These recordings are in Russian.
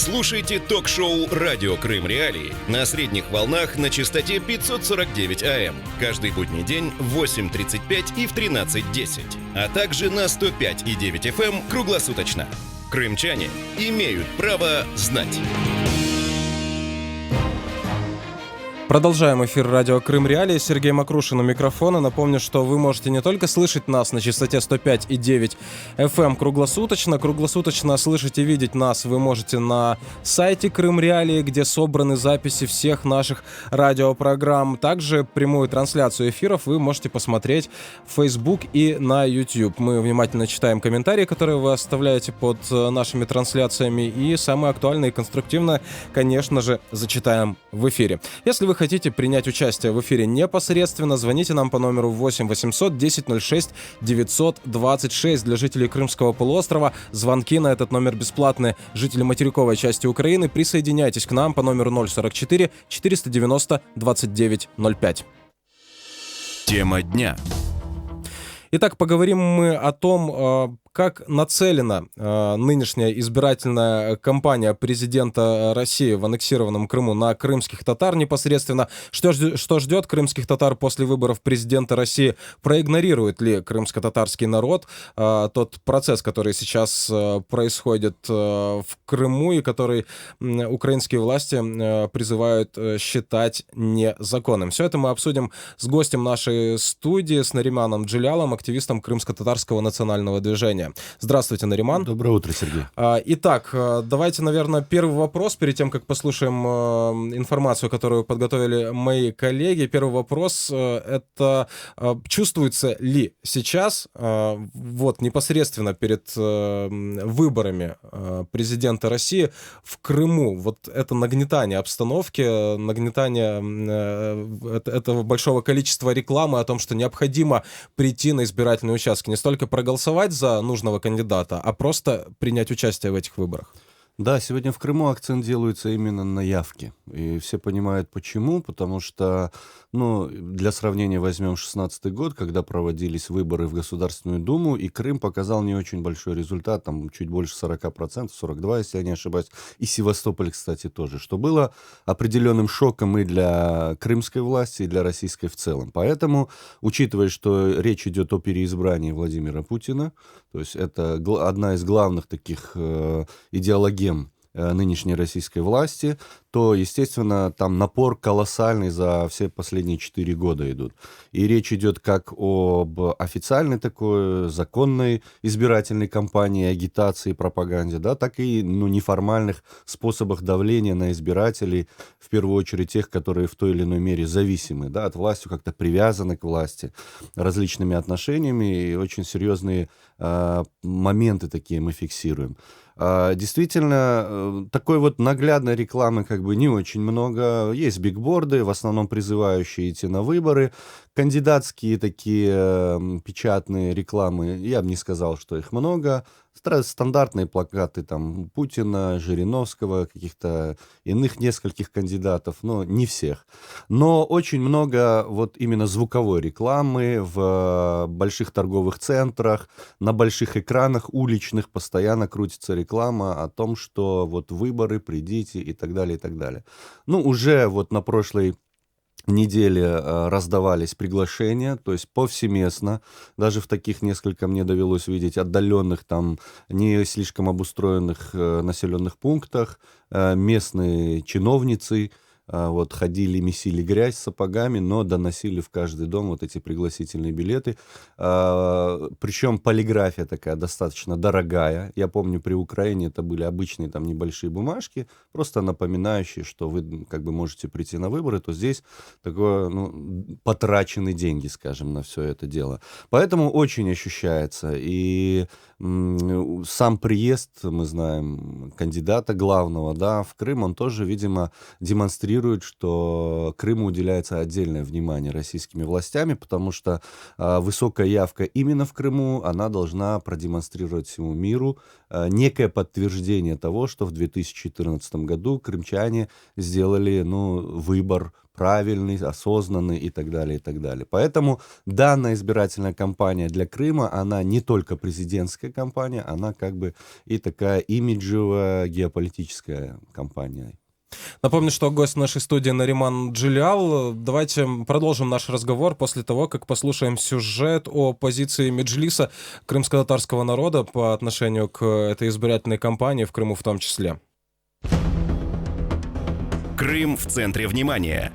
Слушайте ток-шоу «Радио Крым Реалии» на средних волнах на частоте 549 АМ каждый будний день в 8:35 и в 13:10, а также на 105,9 FM круглосуточно. Крымчане имеют право знать. Продолжаем эфир радио Крым Реалии. Сергей Макрушин у микрофона. Напомню, что вы можете не только слышать нас на частоте 105,9 FM круглосуточно слышать и видеть нас вы можете на сайте Крым Реалии, где собраны записи всех наших радиопрограмм. Также прямую трансляцию эфиров вы можете посмотреть в Facebook и на YouTube. Мы внимательно читаем комментарии, которые вы оставляете под нашими трансляциями, и самое актуальное и конструктивное, конечно же, зачитаем в эфире. Если вы хотите принять участие в эфире непосредственно, звоните нам по номеру 8 800 1006 926. Для жителей Крымского полуострова звонки на этот номер бесплатные. Жители материковой части Украины, присоединяйтесь к нам по номеру 044 490 2905. Тема дня. Итак, поговорим мы о том, как нацелена нынешняя избирательная кампания президента России в аннексированном Крыму на крымских татар непосредственно. Что ждет крымских татар после выборов президента России? Проигнорирует ли крымско-татарский народ тот процесс, который сейчас происходит в Крыму и который украинские власти призывают считать незаконным? Все это мы обсудим с гостем нашей студии, с Нариманом Джилялом, активистом крымско-татарского национального движения. Здравствуйте, Нариман. Доброе утро, Сергей. Итак, давайте, наверное, первый вопрос, перед тем, как послушаем информацию, которую подготовили мои коллеги. Первый вопрос — это чувствуется ли сейчас, вот непосредственно перед выборами президента России в Крыму, вот это нагнетание обстановки, нагнетание этого большого количества рекламы о том, что необходимо прийти на избирательные участки, не столько проголосовать за нужного кандидата, а просто принять участие в этих выборах? Да, сегодня в Крыму акцент делается именно на явке. И все понимают почему, потому что, для сравнения возьмем 16-й год, когда проводились выборы в Государственную Думу, и Крым показал не очень большой результат, там чуть больше 40%, 42%, если я не ошибаюсь, и Севастополь, кстати, тоже, что было определенным шоком и для крымской власти, и для российской в целом. Поэтому, учитывая, что речь идет о переизбрании Владимира Путина, то есть это одна из главных таких идеологем нынешней российской власти, то, естественно, там напор колоссальный за все последние 4 года идут. И речь идет как об официальной такой законной избирательной кампании, агитации, пропаганде, да, так и неформальных способах давления на избирателей, в первую очередь тех, которые в той или иной мере зависимы, да, от власти, как-то привязаны к власти различными отношениями, и очень серьезные моменты такие мы фиксируем. Действительно, такой вот наглядной рекламы как бы не очень много. Есть бигборды, в основном призывающие идти на выборы. Кандидатские такие печатные рекламы, я бы не сказал, что их много. Стандартные плакаты там Путина, Жириновского, каких-то иных нескольких кандидатов, но не всех. Но очень много вот именно звуковой рекламы в больших торговых центрах, на больших экранах уличных постоянно крутится реклама о том, что вот выборы, придите и так далее, и так далее. Уже вот на прошлой неделе раздавались приглашения, то есть повсеместно, даже в таких несколько мне довелось видеть отдаленных, там не слишком обустроенных населенных пунктах, местные чиновницы вот ходили, месили грязь сапогами, но доносили в каждый дом вот эти пригласительные билеты. Причем полиграфия такая достаточно дорогая. Я помню, при Украине это были обычные там небольшие бумажки, просто напоминающие, что вы как бы можете прийти на выборы, то здесь такое, потрачены деньги, скажем, на все это дело. Поэтому очень ощущается. И сам приезд, мы знаем, кандидата главного, да, в Крым, он тоже, видимо, демонстрирует сигнализирует, что Крыму уделяется отдельное внимание российскими властями, потому что высокая явка именно в Крыму, она должна продемонстрировать всему миру некое подтверждение того, что в 2014 году крымчане сделали выбор правильный, осознанный и так далее, и так далее. Поэтому данная избирательная кампания для Крыма, она не только президентская кампания, она как бы и такая имиджевая геополитическая кампания. Напомню, что гость нашей студии Нариман Джилял. Давайте продолжим наш разговор после того, как послушаем сюжет о позиции Меджлиса крымско-татарского народа по отношению к этой избирательной кампании, в Крыму в том числе. Крым в центре внимания.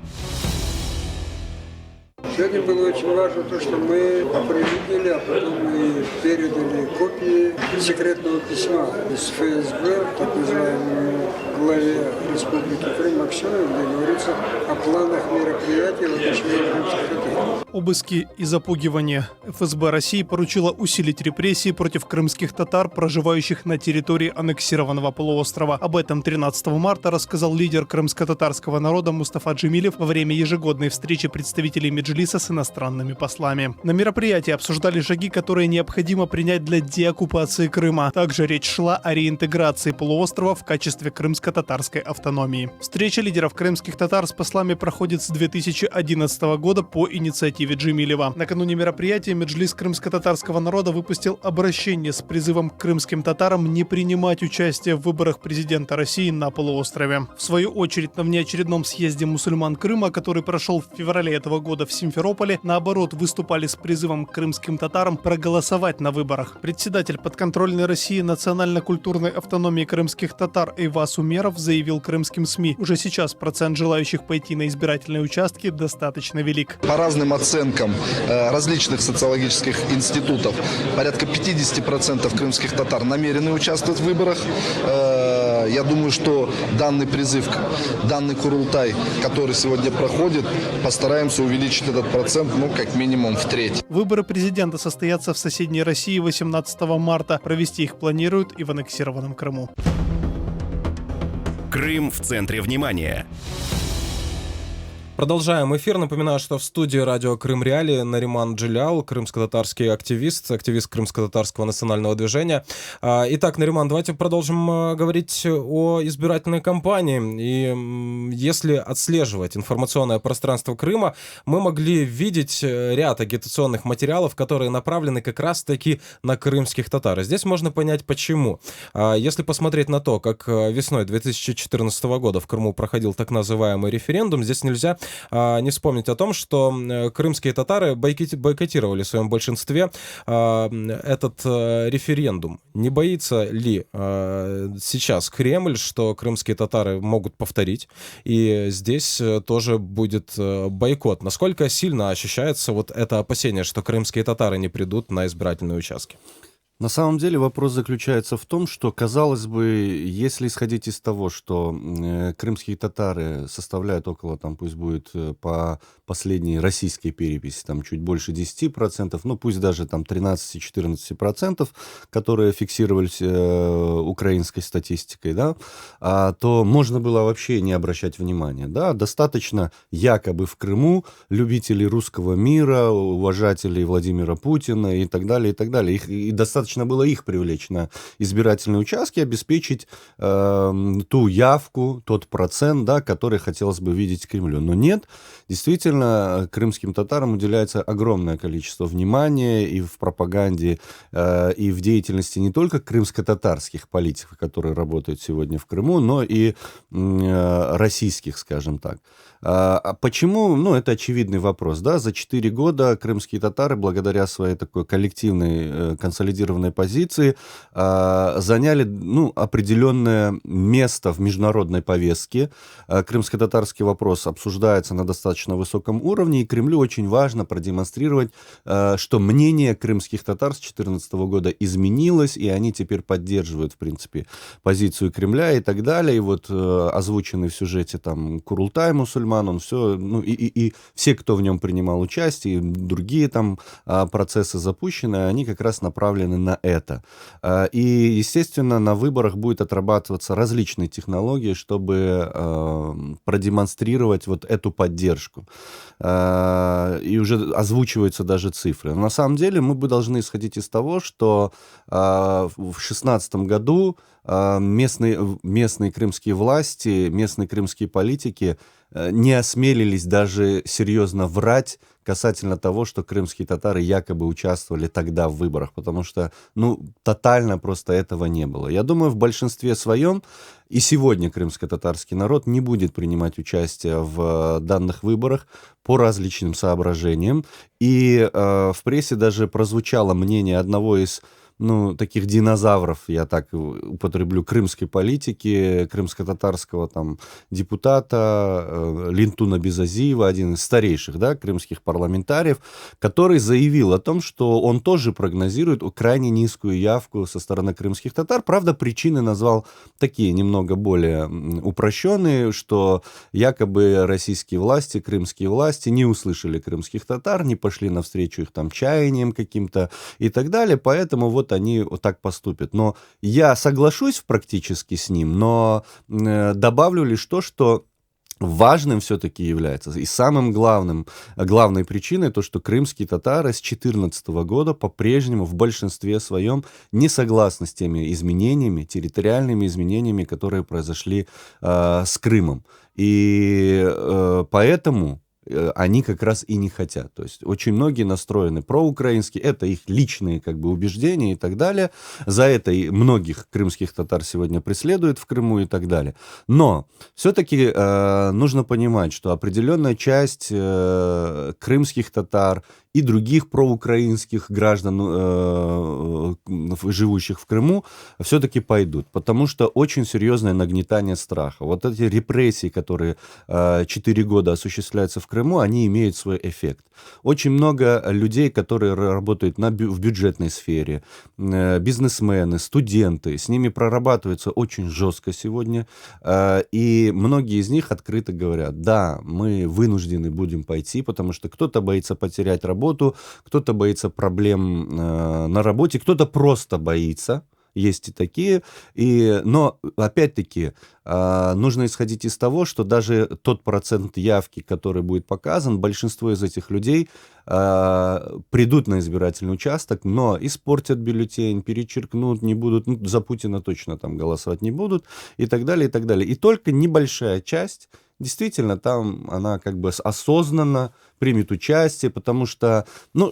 Сегодня было очень важно то, что мы определили, а потом мы передали копии секретного письма из ФСБ, так называемому главе Республики Крым Аксенову, где говорится о планах мероприятий в отношении крымских татар. Обыски и запугивания. ФСБ России поручила усилить репрессии против крымских татар, проживающих на территории аннексированного полуострова. Об этом 13 марта рассказал лидер крымско-татарского народа Мустафа Джемилев во время ежегодной встречи представителей Меджлиса с иностранными послами. На мероприятии обсуждали шаги, которые необходимо принять для деоккупации Крыма. Также речь шла о реинтеграции полуострова в качестве крымско-татарской автономии. Встреча лидеров крымских татар с послами проходит с 2011 года по инициативе Джемилева. Накануне мероприятия Меджлис крымско-татарского народа выпустил обращение с призывом к крымским татарам не принимать участие в выборах президента России на полуострове. В свою очередь, на внеочередном съезде мусульман Крыма, который прошел в феврале этого года в Симферополе, наоборот, выступали с призывом к крымским татарам проголосовать на выборах. Председатель подконтрольной России национально-культурной автономии крымских татар Эйваз Умеров заявил крымским СМИ: уже сейчас процент желающих пойти на избирательные участки достаточно велик. По разным оценкам различных социологических институтов, порядка 50% крымских татар намерены участвовать в выборах. Я думаю, что данный призыв, данный курултай, который сегодня проходит, постараемся увеличить этот процент, как минимум в треть. Выборы президента состоятся в соседней России 18 марта. Провести их планируют и в аннексированном Крыму. Крым в центре внимания. Продолжаем эфир. Напоминаю, что в студии радио Крым Реалии Нариман Джилял, крымско-татарский активист крымско-татарского национального движения. Итак, Нариман, давайте продолжим говорить о избирательной кампании. И если отслеживать информационное пространство Крыма, мы могли видеть ряд агитационных материалов, которые направлены как раз-таки на крымских татар. И здесь можно понять, почему. Если посмотреть на то, как весной 2014 года в Крыму проходил так называемый референдум, здесь нельзя не вспомнить о том, что крымские татары бойкотировали в своем большинстве этот референдум. Не боится ли сейчас Кремль, что крымские татары могут повторить, и здесь тоже будет бойкот? Насколько сильно ощущается вот это опасение, что крымские татары не придут на избирательные участки? На самом деле вопрос заключается в том, что, казалось бы, если исходить из того, что крымские татары составляют около, пусть будет по последней российской переписи, чуть больше 10%, пусть даже 13-14%, которые фиксировались украинской статистикой, то можно было вообще не обращать внимания. Достаточно якобы в Крыму любителей русского мира, уважателей Владимира Путина и так далее, и так далее. И достаточно было их привлечь на избирательные участки, обеспечить ту явку, тот процент, который хотелось бы видеть Кремлю. Но нет, действительно, крымским татарам уделяется огромное количество внимания и в пропаганде, и в деятельности не только крымско-татарских политиков, которые работают сегодня в Крыму, но и российских, скажем так. Почему? Это очевидный вопрос. За 4 года крымские татары, благодаря своей такой коллективной консолидированной позиции, заняли определенное место в международной повестке. Крымско-татарский вопрос обсуждается на достаточно высоком уровне, и Кремлю очень важно продемонстрировать, что мнение крымских татар с 2014 года изменилось, и они теперь поддерживают, в принципе, позицию Кремля и так далее. И вот озвученный в сюжете Курултай мусульман, он все, и все, кто в нем принимал участие, и другие процессы запущены, они как раз направлены на это. И, естественно, на выборах будет отрабатываться различные технологии, чтобы продемонстрировать вот эту поддержку. И уже озвучиваются даже цифры. Но на самом деле мы бы должны исходить из того, что в 2016 году местные крымские власти, местные крымские политики не осмелились даже серьезно врать касательно того, что крымские татары якобы участвовали тогда в выборах, потому что, тотально просто этого не было. Я думаю, в большинстве своем и сегодня крымско-татарский народ не будет принимать участие в данных выборах по различным соображениям. И в прессе даже прозвучало мнение одного из таких динозавров, я так употреблю, крымской политики, крымско-татарского там депутата Линтуна Безазиева, один из старейших, крымских парламентариев, который заявил о том, что он тоже прогнозирует крайне низкую явку со стороны крымских татар. Правда, причины назвал такие немного более упрощенные, что якобы российские власти, крымские власти не услышали крымских татар, не пошли навстречу их там чаяниям каким-то и так далее, поэтому вот они вот так поступят. Но я соглашусь практически с ним, но добавлю лишь то, что важным все-таки является, и самым главной причиной то, что крымские татары с 2014 года по-прежнему в большинстве своем не согласны с теми изменениями, территориальными изменениями, которые произошли с Крымом. И поэтому они как раз и не хотят. То есть очень многие настроены проукраински, это их личные убеждения и так далее. За это и многих крымских татар сегодня преследуют в Крыму и так далее. Но все-таки нужно понимать, что определенная часть крымских татар и других проукраинских граждан, живущих в Крыму, все-таки пойдут, потому что очень серьезное нагнетание страха. Вот эти репрессии, которые 4 года осуществляются в Крыму, они имеют свой эффект. Очень много людей, которые работают в бюджетной сфере, бизнесмены, студенты, с ними прорабатывается очень жестко сегодня, и многие из них открыто говорят: да, мы вынуждены будем пойти, потому что кто-то боится потерять работу, кто-то боится проблем на работе, кто-то просто боится. Есть и такие. Но, опять-таки, нужно исходить из того, что даже тот процент явки, который будет показан, большинство из этих людей придут на избирательный участок, но испортят бюллетень, перечеркнут, не будут, за Путина точно там голосовать не будут, и так далее, и так далее. И только небольшая часть, действительно, там она осознанно примет участие, потому что,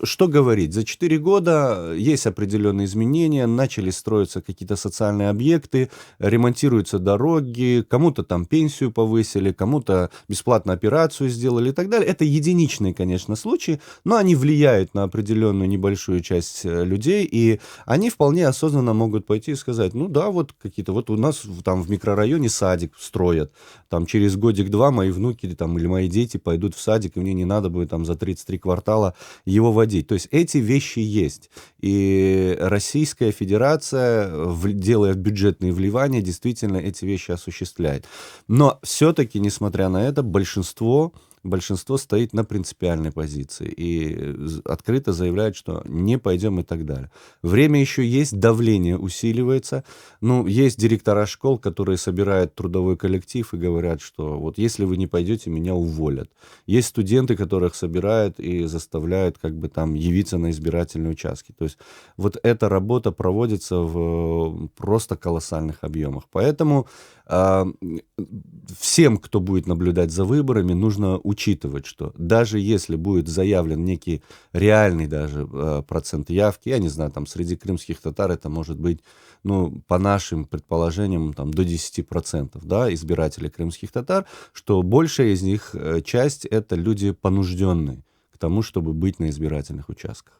что говорить, за 4 года есть определенные изменения, начали строиться какие-то социальные объекты, ремонтируются дороги, кому-то там пенсию повысили, кому-то бесплатную операцию сделали и так далее. Это единичные, конечно, случаи, но они влияют на определенную небольшую часть людей, и они вполне осознанно могут пойти и сказать: вот у нас там в микрорайоне садик строят, там через годик-два мои внуки там, или мои дети пойдут в садик, и мне не надо будет там за 33 квартала его водить. То есть эти вещи есть. И Российская Федерация, делая бюджетные вливания, действительно эти вещи осуществляет. Но все-таки, несмотря на это, большинство стоит на принципиальной позиции и открыто заявляет, что не пойдем и так далее. Время еще есть, давление усиливается. Есть директора школ, которые собирают трудовой коллектив и говорят, что вот если вы не пойдете, меня уволят. Есть студенты, которых собирают и заставляют явиться на избирательные участки. То есть вот эта работа проводится в просто колоссальных объемах. Поэтому всем, кто будет наблюдать за выборами, нужно учитывать, что даже если будет заявлен некий реальный даже процент явки, я не знаю, там среди крымских татар это может быть, по нашим предположениям, там до 10%, избирателей крымских татар, что большая из них часть это люди понужденные к тому, чтобы быть на избирательных участках.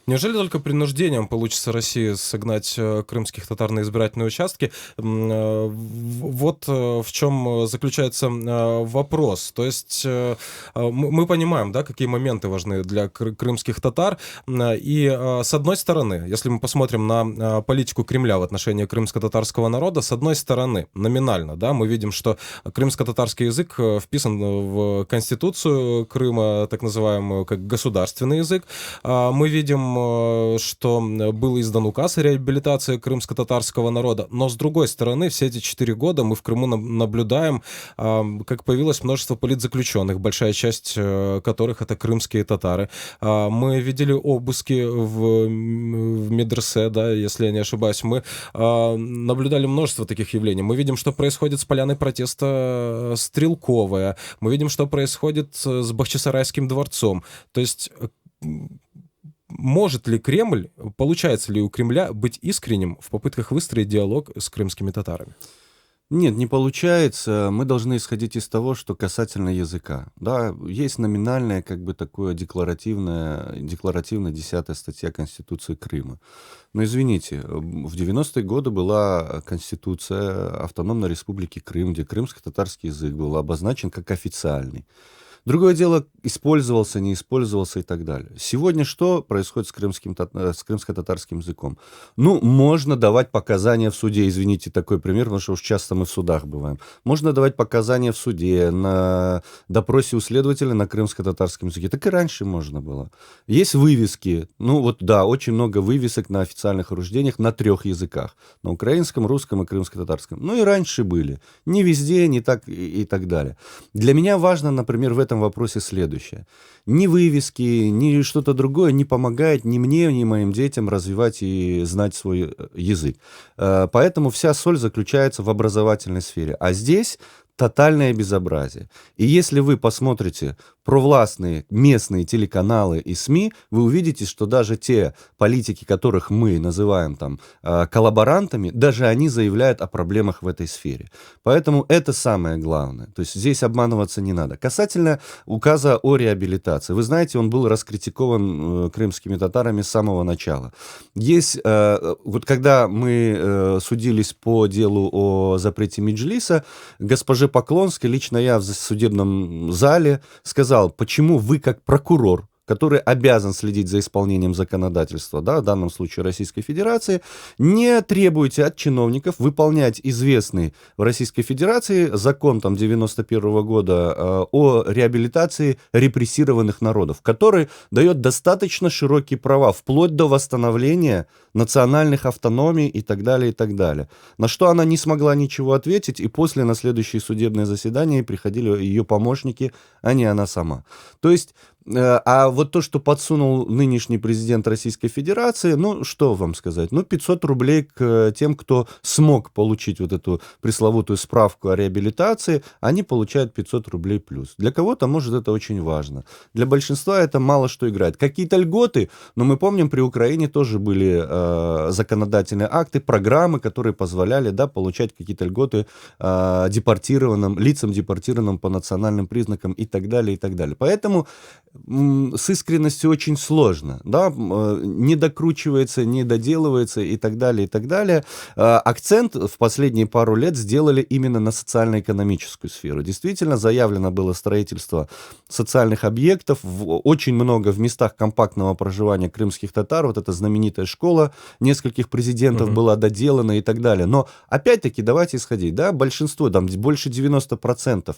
Неужели только принуждением получится России согнать крымских татар на избирательные участки? Вот в чем заключается вопрос. То есть мы понимаем, какие моменты важны для крымских татар. И с одной стороны, если мы посмотрим на политику Кремля в отношении крымско-татарского народа, с одной стороны, номинально, мы видим, что крымско-татарский язык вписан в Конституцию Крыма, так называемую, как государственный язык. Мы видим, что был издан указ о реабилитации крымско-татарского народа, но с другой стороны, все эти 4 года мы в Крыму наблюдаем, как появилось множество политзаключенных, большая часть которых это крымские татары. Мы видели обыски в медресе, да, если я не ошибаюсь. Мы наблюдали множество таких явлений. Мы видим, что происходит с поляной протеста Стрелковая. Мы видим, что происходит с Бахчисарайским дворцом. То есть может ли Кремль, получается ли у Кремля быть искренним в попытках выстроить диалог с крымскими татарами? Нет, не получается. Мы должны исходить из того, что касательно языка. Да, есть номинальная, как бы такое декларативная 10-я статья Конституции Крыма. Но извините, в 90-е годы была Конституция Автономной Республики Крым, где крымско-татарский язык был обозначен как официальный. Другое дело, использовался, не использовался и так далее. Сегодня что происходит с крымско-татарским языком? Ну, можно давать показания в суде, извините, такой пример, потому что уж часто мы в судах бываем. Можно давать показания в суде, на допросе у следователя на крымско-татарском языке. Так и раньше можно было. Есть вывески, ну вот да, очень много вывесок на официальных оруждениях на 3 языках. На украинском, русском и крымско-татарском. Ну и раньше были. Не везде, не так и так далее. Для меня важно, например, в этом вопросе следующее. Ни вывески, ни что-то другое не помогает ни мне, ни моим детям развивать и знать свой язык. Поэтому вся соль заключается в образовательной сфере. А здесь тотальное безобразие. И если вы посмотрите провластные местные телеканалы и СМИ, вы увидите, что даже те политики, которых мы называем там коллаборантами, даже они заявляют о проблемах в этой сфере. Поэтому это самое главное. То есть здесь обманываться не надо. Касательно указа о реабилитации. Вы знаете, он был раскритикован крымскими татарами с самого начала. Есть, вот когда мы судились по делу о запрете Меджлиса, госпоже Поклонской, лично я в судебном зале сказал, почему вы как прокурор, который обязан следить за исполнением законодательства, да, в данном случае Российской Федерации, не требуете от чиновников выполнять известный в Российской Федерации закон там 91 года о реабилитации репрессированных народов, который дает достаточно широкие права, вплоть до восстановления национальных автономий и так далее, и так далее. На что она не смогла ничего ответить, и после на следующее судебное заседание приходили ее помощники, а не она сама. То есть а вот то, что подсунул нынешний президент Российской Федерации, ну, что вам сказать? Ну, 500 рублей к тем, кто смог получить вот эту пресловутую справку о реабилитации, они получают 500 рублей плюс. Для кого-то, может, это очень важно. Для большинства это мало что играет. Какие-то льготы, но мы помним, при Украине тоже были законодательные акты, программы, которые позволяли, да, получать какие-то льготы лицам депортированным по национальным признакам и так далее, и так далее. Поэтому с искренностью очень сложно, да, не докручивается, не доделывается и так далее, и так далее. Акцент в последние пару лет сделали именно на социально-экономическую сферу. Действительно, заявлено было строительство социальных объектов, очень много в местах компактного проживания крымских татар, вот эта знаменитая школа нескольких президентов была доделана и так далее. Но, опять-таки, давайте исходить, да, большинство, там, больше 90%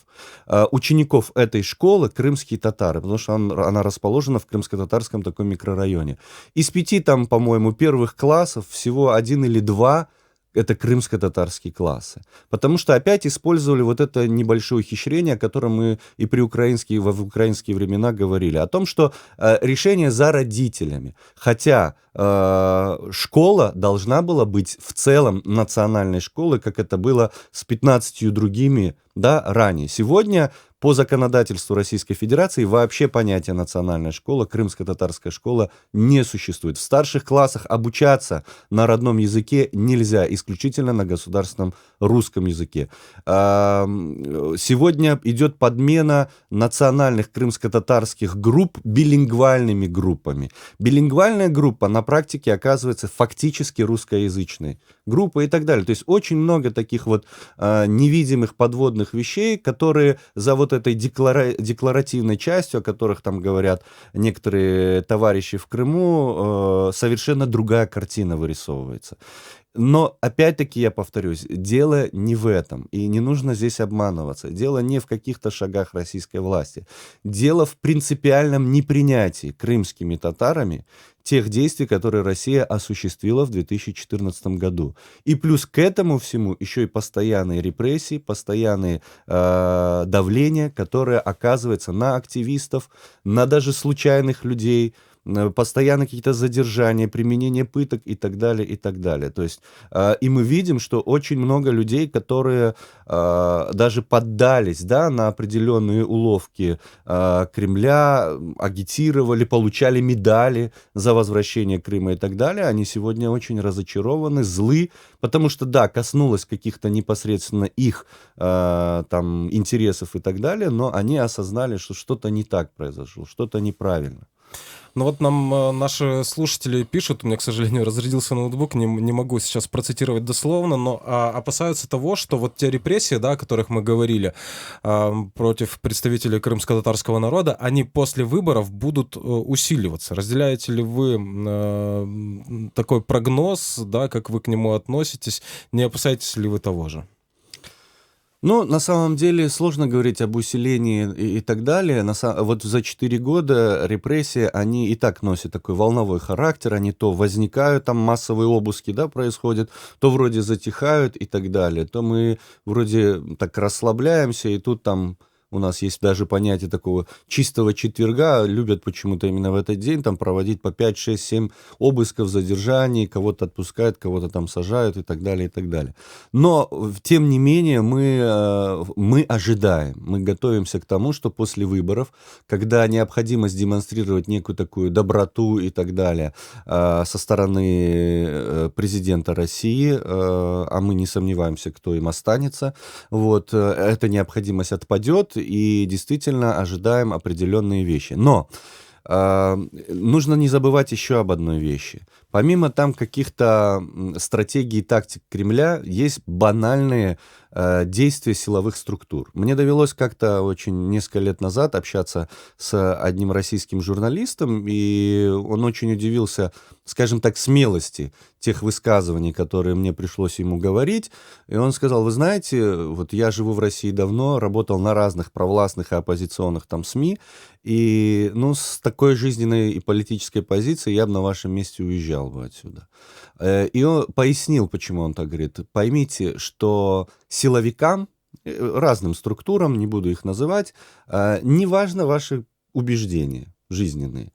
учеников этой школы крымские татары, потому что она расположена в крымско-татарском таком микрорайоне. Из 5, там, по-моему, первых классов всего 1 или 2 это крымско-татарские классы. Потому что опять использовали вот это небольшое ухищрение, о котором мы и в украинские времена говорили. О том, что решение за родителями. Хотя школа должна была быть в целом национальной школой, как это было с 15 другими, да, ранее. Сегодня по законодательству Российской Федерации вообще понятие национальная школа, крымско-татарская школа не существует. В старших классах обучаться на родном языке нельзя, исключительно на государственном русском языке. Сегодня идет подмена национальных крымско-татарских групп билингвальными группами. Билингвальная группа на практике оказывается фактически русскоязычной группой и так далее. То есть очень много таких вот невидимых подводных вещей, которые за вот этой декларативной частью, о которых там говорят некоторые товарищи в Крыму, совершенно другая картина вырисовывается. Но, опять-таки, я повторюсь, дело не в этом, и не нужно здесь обманываться. Дело не в каких-то шагах российской власти. Дело в принципиальном непринятии крымскими татарами тех действий, которые Россия осуществила в 2014 году. И плюс к этому всему еще и постоянные репрессии, постоянные давления, которое оказывается на активистов, на даже случайных людей, постоянно какие-то задержания, применение пыток и так далее, и так далее. То есть, и мы видим, что очень много людей, которые даже поддались, да, на определенные уловки Кремля, агитировали, получали медали за возвращение Крыма и так далее, они сегодня очень разочарованы, злы, потому что, да, коснулось каких-то непосредственно их там интересов и так далее, но они осознали, что что-то не так произошло, что-то неправильно. Ну вот нам наши слушатели пишут, у меня, к сожалению, разрядился ноутбук, не могу сейчас процитировать дословно, но опасаются того, что вот те репрессии, да, о которых мы говорили, против представителей крымско-татарского народа, они после выборов будут усиливаться. Разделяете ли вы такой прогноз, да, как вы к нему относитесь? Не опасаетесь ли вы того же? Ну, на самом деле, сложно говорить об усилении и так далее. Вот за 4 года репрессии, они и так носят такой волновой характер. Они то возникают, там массовые обыски, да, происходят, то вроде затихают и так далее. То мы вроде так расслабляемся, и тут там... У нас есть даже понятие такого чистого четверга. Любят почему-то именно в этот день там проводить по 5, 6, 7 обысков, задержаний, кого-то отпускают, кого-то там сажают и так далее, и так далее. Но, тем не менее, мы ожидаем, мы готовимся к тому, что после выборов, когда необходимость демонстрировать некую такую доброту и так далее со стороны президента России, а мы не сомневаемся, кто им останется, вот, эта необходимость отпадет, и действительно ожидаем определенные вещи. Но нужно не забывать еще об одной вещи. Помимо там каких-то стратегий и тактик Кремля, есть банальные действия силовых структур. Мне довелось как-то очень несколько лет назад общаться с одним российским журналистом, и он очень удивился, скажем так, смелости тех высказываний, которые мне пришлось ему говорить. И он сказал: вы знаете, вот я живу в России давно, работал на разных провластных и оппозиционных там СМИ, и ну, с такой жизненной и политической позицией я бы на вашем месте уезжал бы отсюда. И он пояснил, почему он так говорит. Поймите, что силовикам, разным структурам, не буду их называть, не важно ваши убеждения жизненные.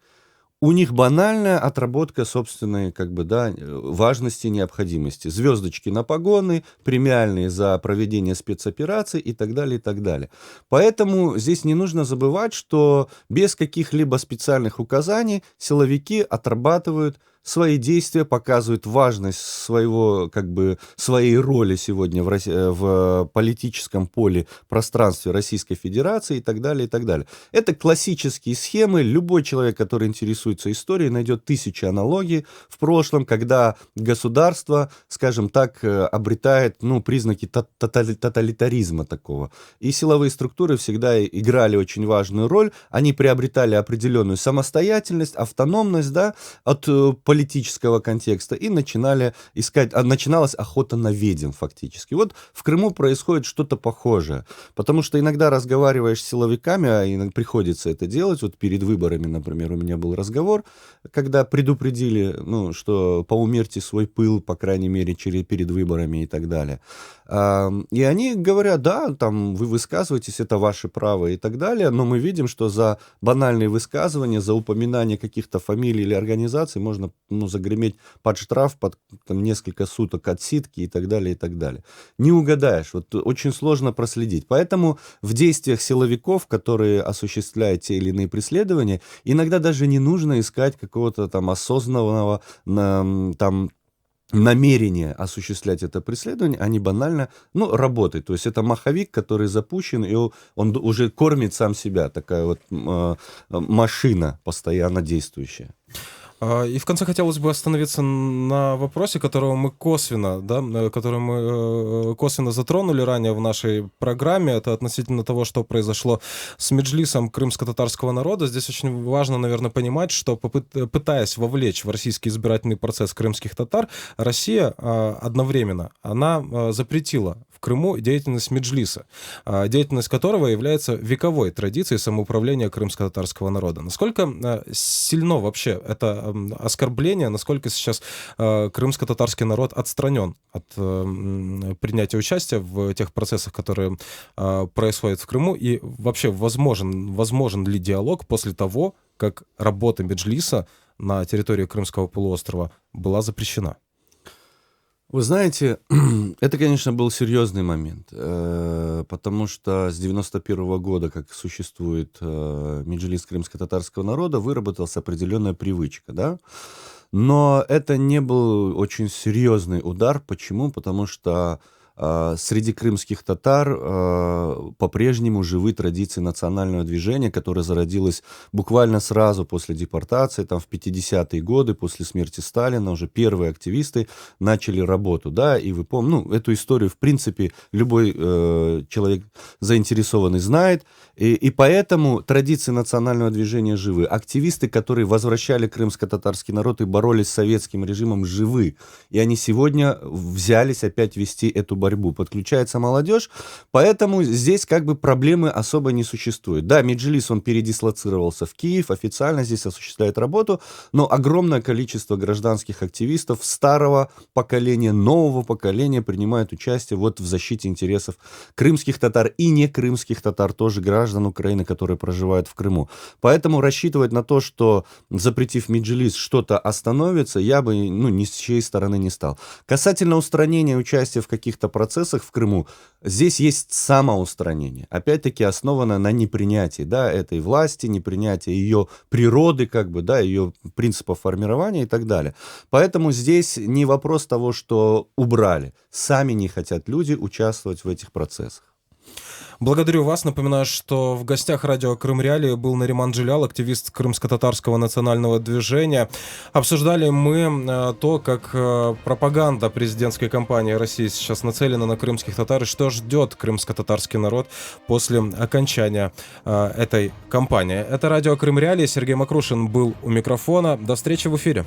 У них банальная отработка собственной, как бы, да, важности и необходимости. Звездочки на погоны, премиальные за проведение спецопераций и так далее, и так далее. Поэтому здесь не нужно забывать, что без каких-либо специальных указаний силовики отрабатывают свои действия, показывают важность своего, как бы, своей роли сегодня в политическом поле, пространстве Российской Федерации и так далее, и так далее. Это классические схемы. Любой человек, который интересуется историей, найдет тысячи аналогий в прошлом, когда государство, скажем так, обретает, ну, признаки тоталитаризма такого. И силовые структуры всегда играли очень важную роль. Они приобретали определенную самостоятельность, автономность, да, от политического контекста, и начиналась охота на ведьм фактически. Вот в Крыму происходит что-то похожее, потому что иногда разговариваешь с силовиками, а приходится это делать. Вот перед выборами, например, у меня был разговор, когда предупредили, ну, что поумерьте свой пыл, по крайней мере, перед выборами и так далее. И они говорят: да, там вы высказываетесь, это ваше право и так далее, но мы видим, что за банальные высказывания, за упоминание каких-то фамилий или организаций можно, ну, загреметь под штраф, под там, несколько суток отсидки и так далее, и так далее. Не угадаешь, вот очень сложно проследить. Поэтому в действиях силовиков, которые осуществляют те или иные преследования, иногда даже не нужно искать какого-то там осознанного там намерение осуществлять это преследование, они банально, ну, работают. То есть это маховик, который запущен, и он уже кормит сам себя. Такая вот машина, постоянно действующая. И в конце хотелось бы остановиться на вопросе, который мы косвенно затронули ранее в нашей программе. Это относительно того, что произошло с меджлисом крымско-татарского народа. Здесь очень важно, наверное, понимать, что пытаясь вовлечь в российский избирательный процесс крымских татар, Россия одновременно, она запретила в Крыму деятельность меджлиса, деятельность которого является вековой традицией самоуправления крымско-татарского народа. Насколько сильно вообще это оскорбление, насколько сейчас крымско-татарский народ отстранен от принятия участия в тех процессах, которые происходят в Крыму, и вообще возможен ли диалог после того, как работа меджлиса на территории Крымского полуострова была запрещена? Вы знаете, это, конечно, был серьезный момент, потому что с 91 года, как существует меджлис крымско-татарского народа, выработалась определенная привычка, да? Но это не был очень серьезный удар. Почему? Потому что среди крымских татар по-прежнему живы традиции национального движения, которое зародилось буквально сразу после депортации, там в 50-е годы, после смерти Сталина, уже первые активисты начали работу, да, и вы помните, эту историю, в принципе, любой человек заинтересованный знает, и поэтому традиции национального движения живы. Активисты, которые возвращали крымско-татарский народ и боролись с советским режимом, живы, и они сегодня взялись опять вести эту борьбу. Подключается молодежь, поэтому здесь как бы проблемы особо не существует. Да, меджлис, он передислоцировался в Киев, официально здесь осуществляет работу, но огромное количество гражданских активистов старого поколения, нового поколения принимает участие вот в защите интересов крымских татар и не крымских татар, тоже граждан Украины, которые проживают в Крыму. Поэтому рассчитывать на то, что запретив меджлис что-то остановится, я бы ни с чьей стороны не стал. Касательно устранения участия в каких-то процессах в Крыму, здесь есть самоустранение. Опять-таки основано на непринятии, да, этой власти, непринятии ее природы, как бы, да, ее принципов формирования и так далее. Поэтому здесь не вопрос того, что убрали. Сами не хотят люди участвовать в этих процессах. Благодарю вас. Напоминаю, что в гостях радио Крым Реалии был Нариман Джилял, активист крымско-татарского национального движения. Обсуждали мы то, как пропаганда президентской кампании России сейчас нацелена на крымских татар, и что ждет крымско-татарский народ после окончания этой кампании. Это радио Крым Реалии. Сергей Макрушин был у микрофона. До встречи в эфире.